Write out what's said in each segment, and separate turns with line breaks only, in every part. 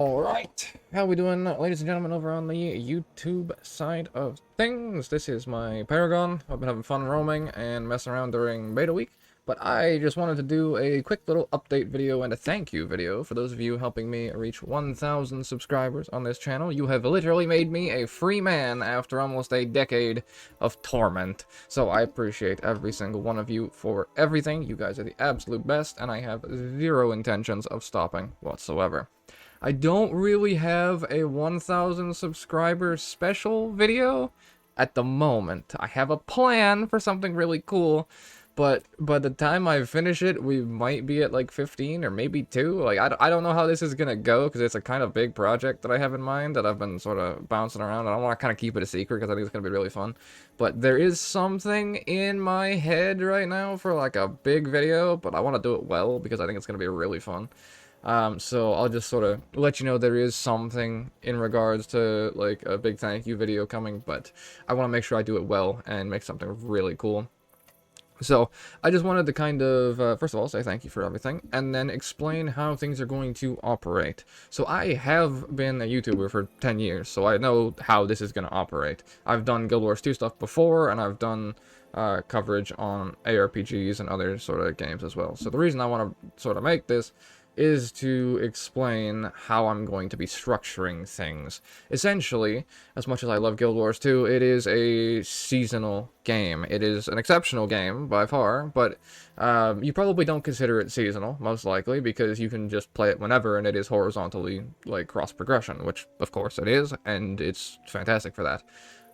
Alright, how we doing, ladies and gentlemen, over on the YouTube side of things? This is my Paragon. I've been having fun roaming and messing around during beta week, but I just wanted to do a quick little update video and a thank you video for those of you helping me reach 1,000 subscribers on this channel. You have literally made me a free man after almost a decade of torment, so I appreciate every single one of you for everything. You guys are the absolute best, and I have zero intentions of stopping whatsoever. I don't really have a 1,000 subscriber special video at the moment. I have a plan for something really cool, but by the time I finish it, we might be at like 15 or maybe 2. Like, I don't know how this is gonna go because it's a kind of big project that I have in mind that I've been sort of bouncing around. I don't want to kind of keep it a secret because I think it's gonna be really fun. But there is something in my head right now for like a big video, but I want to do it well because I think it's gonna be really fun. So I'll just sort of let you know there is something in regards to like a big thank you video coming, but I want to make sure I do it well and make something really cool. So I just wanted to kind of, first of all, say thank you for everything, and then explain how things are going to operate. So I have been a YouTuber for 10 years, so I know how this is going to operate. I've done Guild Wars 2 stuff before, and I've done coverage on ARPGs and other sort of games as well. So the reason I want to sort of make this is to explain how I'm going to be structuring things. Essentially, as much as I love Guild Wars 2, it is a seasonal game. It is an exceptional game, by far, but you probably don't consider it seasonal, most likely, because you can just play it whenever, and it is horizontally, like, cross-progression, which, of course, it is, and it's fantastic for that.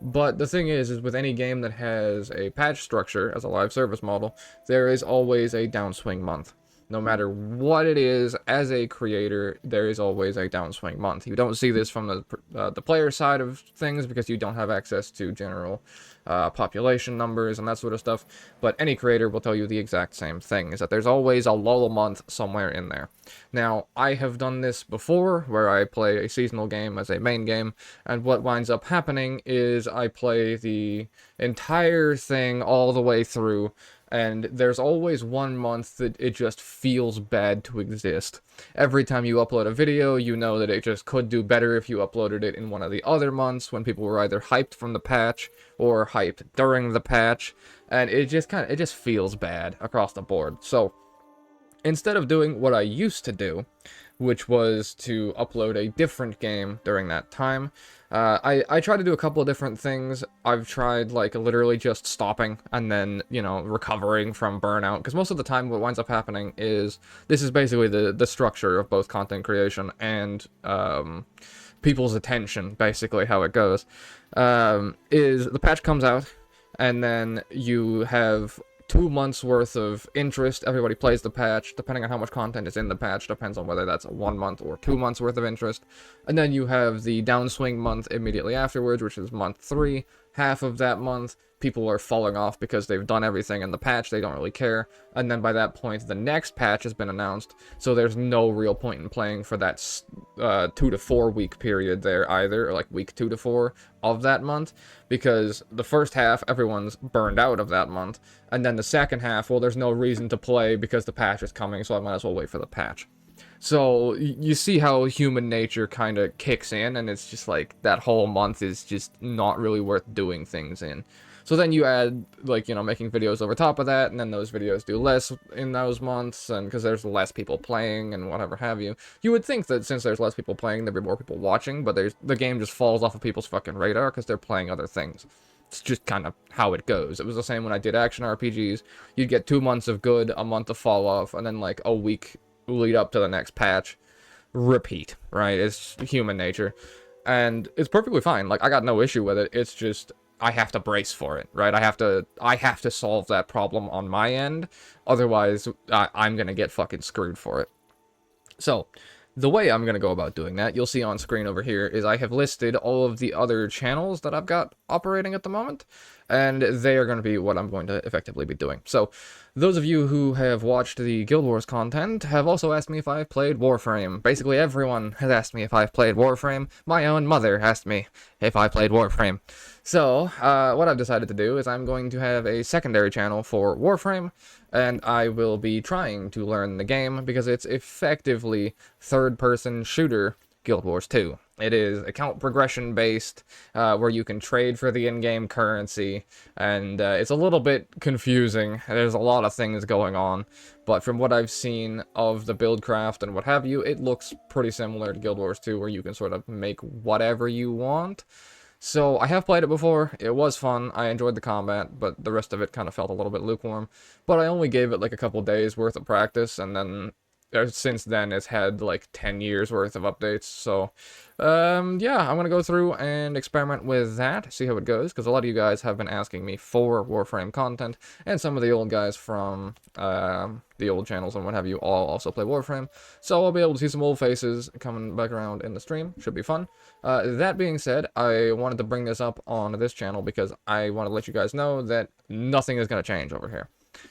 But the thing is with any game that has a patch structure as a live service model, there is always a downswing month. No matter what it is, as a creator, there is always a downswing month. You don't see this from the player side of things because you don't have access to general population numbers and that sort of stuff, but any creator will tell you the exact same thing, is that there's always a lull month somewhere in there. Now, I have done this before, where I play a seasonal game as a main game, and what winds up happening is I play the entire thing all the way through, and there's always one month that it just feels bad to exist. Every time you upload a video, you know that it just could do better if you uploaded it in one of the other months when people were either hyped from the patch or hyped during the patch, and it just feels bad across the board. So instead of doing what I used to do, which was to upload a different game during that time, I tried to do a couple of different things. I've tried, like, literally just stopping and then, you know, recovering from burnout, because most of the time what winds up happening is, this is basically the structure of both content creation and people's attention, basically how it goes, is the patch comes out, and then you have 2 months worth of interest. Everybody plays the patch, depending on how much content is in the patch, depends on whether that's a 1 month or 2 months worth of interest. And then you have the downswing month immediately afterwards, which is month 3. Half of that month, people are falling off because they've done everything in the patch, they don't really care. And then by that point, the next patch has been announced, so there's no real point in playing for that 2 to 4 week period there either, or like week 2 to 4 of that month, because the first half, everyone's burned out of that month, and then the second half, well, there's no reason to play because the patch is coming, so I might as well wait for the patch. So you see how human nature kind of kicks in, and it's just like that whole month is just not really worth doing things in. So then you add, like, you know, making videos over top of that, and then those videos do less in those months, and because there's less people playing and whatever have you. You would think that since there's less people playing, there'd be more people watching, but the game just falls off of people's fucking radar because they're playing other things. It's just kind of how it goes. It was the same when I did action RPGs. You'd get 2 months of good, a month of fall off, and then like a week lead up to the next patch. Repeat, right? It's human nature. And it's perfectly fine. Like, I got no issue with it. It's just, I have to brace for it, right? I have to solve that problem on my end. Otherwise, I'm gonna get fucking screwed for it. So, the way I'm going to go about doing that, you'll see on screen over here, is I have listed all of the other channels that I've got operating at the moment, and they are going to be what I'm going to effectively be doing. So, those of you who have watched the Guild Wars content have also asked me if I've played Warframe. Basically everyone has asked me if I've played Warframe. My own mother asked me if I played Warframe. So, what I've decided to do is I'm going to have a secondary channel for Warframe, and I will be trying to learn the game, because it's effectively third-person shooter Guild Wars 2. It is account progression based, where you can trade for the in-game currency, and it's a little bit confusing. There's a lot of things going on, but from what I've seen of the build craft and what have you, it looks pretty similar to Guild Wars 2, where you can sort of make whatever you want. So I have played it before. It was fun. I enjoyed the combat, but the rest of it kind of felt a little bit lukewarm. But I only gave it like a couple days worth of practice, and then since then it's had like 10 years worth of updates. So yeah, I'm gonna go through and experiment with that, see how it goes, because a lot of you guys have been asking me for Warframe content, and some of the old guys from the old channels and what have you all also play Warframe, so I'll be able to see some old faces coming back around in the stream. Should be fun. That being said, I wanted to bring this up on this channel because I want to let you guys know that nothing is going to change over here.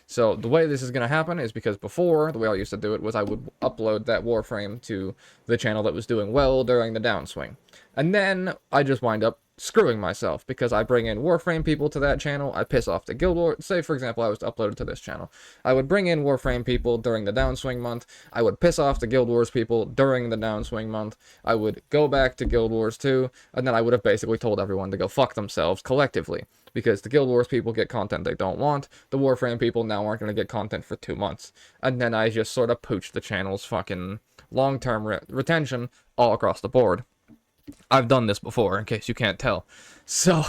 So the way this is going to happen is because before, the way I used to do it was I would upload that Warframe to the channel that was doing well during the downswing. And then I just wind up screwing myself because I bring in Warframe people to that channel, I piss off the Guild Wars. Say, for example, I was uploaded to this channel. I would bring in Warframe people during the downswing month, I would piss off the Guild Wars people during the downswing month, I would go back to Guild Wars 2, and then I would have basically told everyone to go fuck themselves collectively. Because the Guild Wars people get content they don't want, the Warframe people now aren't going to get content for 2 months. And then I just sort of pooched the channel's fucking long-term retention all across the board. I've done this before, in case you can't tell. So,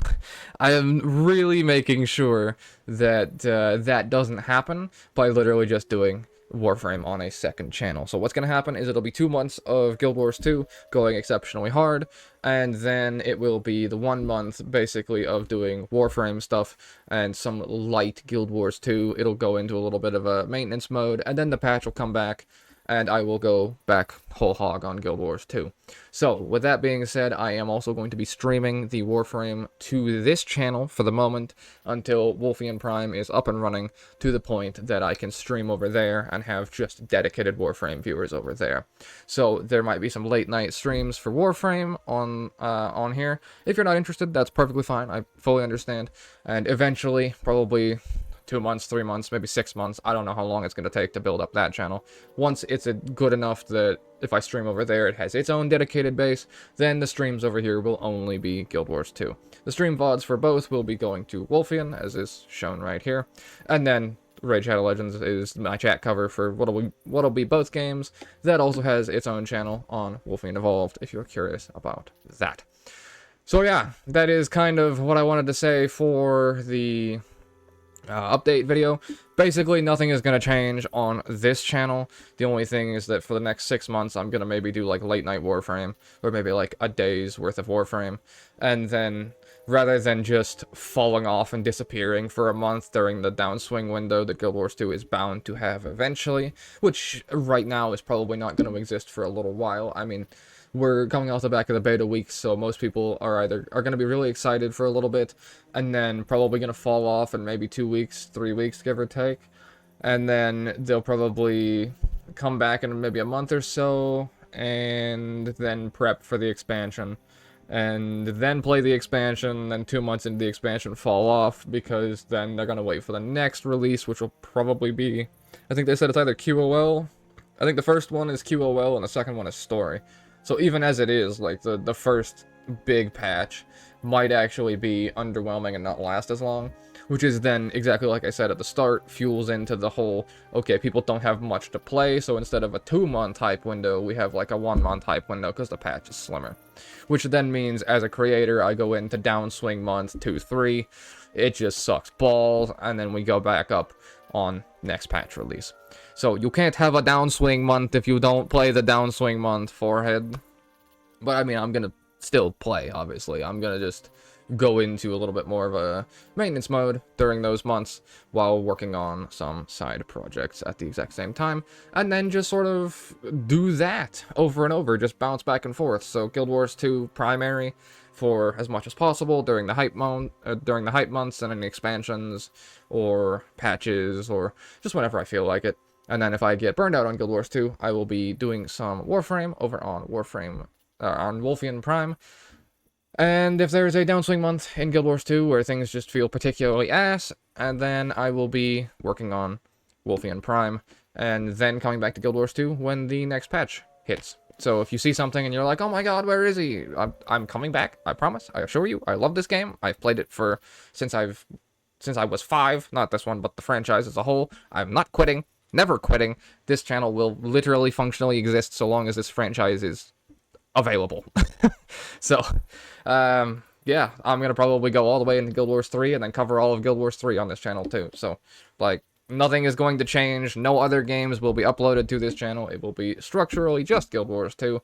I am really making sure that that doesn't happen by literally just doing Warframe on a second channel. So what's going to happen is it'll be 2 months of Guild Wars 2 going exceptionally hard, and then it will be the 1 month basically of doing Warframe stuff and some light Guild Wars 2. It'll go into a little bit of a maintenance mode, and then the patch will come back, and I will go back whole hog on Guild Wars 2. So, with that being said, I am also going to be streaming the Warframe to this channel for the moment until Wolfian Prime is up and running to the point that I can stream over there and have just dedicated Warframe viewers over there. So, there might be some late night streams for Warframe on here. If you're not interested, that's perfectly fine. I fully understand. And eventually, probably 2 months, 3 months, maybe 6 months. I don't know how long it's going to take to build up that channel. Once it's good enough that if I stream over there, it has its own dedicated base, then the streams over here will only be Guild Wars 2. The stream VODs for both will be going to Wolfian, as is shown right here. And then Raid Shadow Legends is my chat cover for what'll be both games. That also has its own channel on Wolfian Evolved, if you're curious about that. So yeah, that is kind of what I wanted to say for the update video. Basically, nothing is going to change on this channel. The only thing is that for the next 6 months, I'm going to maybe do like late night Warframe, or maybe like a day's worth of Warframe, and then rather than just falling off and disappearing for a month during the downswing window that Guild Wars 2 is bound to have eventually, which right now is probably not going to exist for a little while. I mean, we're coming off the back of the beta week, so most people are going to be really excited for a little bit, and then probably going to fall off in maybe 2 weeks, 3 weeks, give or take. And then they'll probably come back in maybe a month or so, and then prep for the expansion. And then play the expansion, then 2 months into the expansion fall off, because then they're going to wait for the next release, which will probably be, I think they said it's either QOL. I think the first one is QOL, and the second one is Story. So even as it is, like, the first big patch might actually be underwhelming and not last as long, which is then, exactly like I said at the start, fuels into the whole, okay, people don't have much to play, so instead of a 2-month hype window, we have like a 1-month hype window because the patch is slimmer. Which then means, as a creator, I go into downswing month 2, 3, it just sucks balls, and then we go back up on next patch release. So you can't have a downswing month if you don't play the downswing month, forehead. But I mean, I'm gonna still play, obviously. I'm gonna just go into a little bit more of a maintenance mode during those months while working on some side projects at the exact same time, and then just sort of do that over and over, just bounce back and forth. So Guild Wars 2 primary for as much as possible during the hype months, and any expansions or patches or just whenever I feel like it. And then if I get burned out on Guild Wars 2, I will be doing some Warframe over on on Wolfian Prime. And if there's a downswing month in Guild Wars 2 where things just feel particularly ass, and then I will be working on Wolfian Prime, and then coming back to Guild Wars 2 when the next patch hits. So if you see something and you're like, oh my god, where is he? I'm coming back. I promise. I assure you. I love this game. I've played it since I was 5. Not this one, but the franchise as a whole. I'm not quitting. Never quitting. This channel will literally functionally exist so long as this franchise is available. So, yeah, I'm gonna probably go all the way into Guild Wars 3 and then cover all of Guild Wars 3 on this channel too. So, like, nothing is going to change. No other games will be uploaded to this channel. It will be structurally just Guild Wars 2.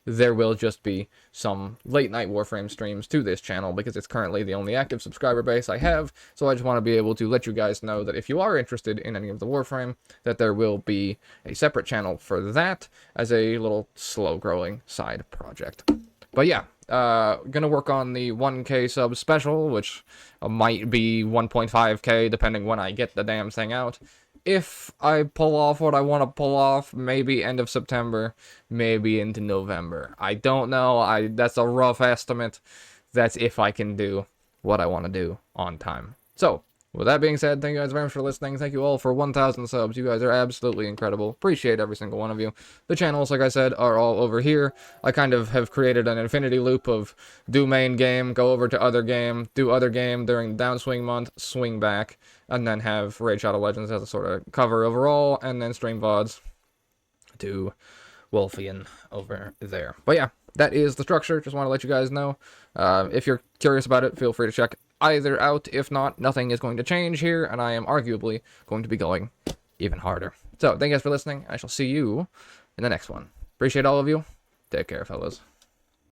There will just be some late night Warframe streams to this channel because it's currently the only active subscriber base I have. So I just want to be able to let you guys know that if you are interested in any of the Warframe, that there will be a separate channel for that as a little slow growing side project. But yeah, gonna work on the 1K sub special, which might be 1.5K depending when I get the damn thing out. If I pull off what I want to pull off, maybe end of September, maybe into November. I don't know. That's a rough estimate. That's if I can do what I want to do on time. So, with that being said, thank you guys very much for listening. Thank you all for 1,000 subs. You guys are absolutely incredible. Appreciate every single one of you. The channels, like I said, are all over here. I kind of have created an infinity loop of do main game, go over to other game, do other game during downswing month, swing back, and then have Raid Shadow Legends as a sort of cover overall, and then stream VODs to Wolfian over there. But yeah, that is the structure. Just want to let you guys know. If you're curious about it, feel free to check either out. If not, nothing is going to change here, and I am arguably going to be going even harder. So, thank you guys for listening. I shall see you in the next one. Appreciate all of you. Take care, fellas.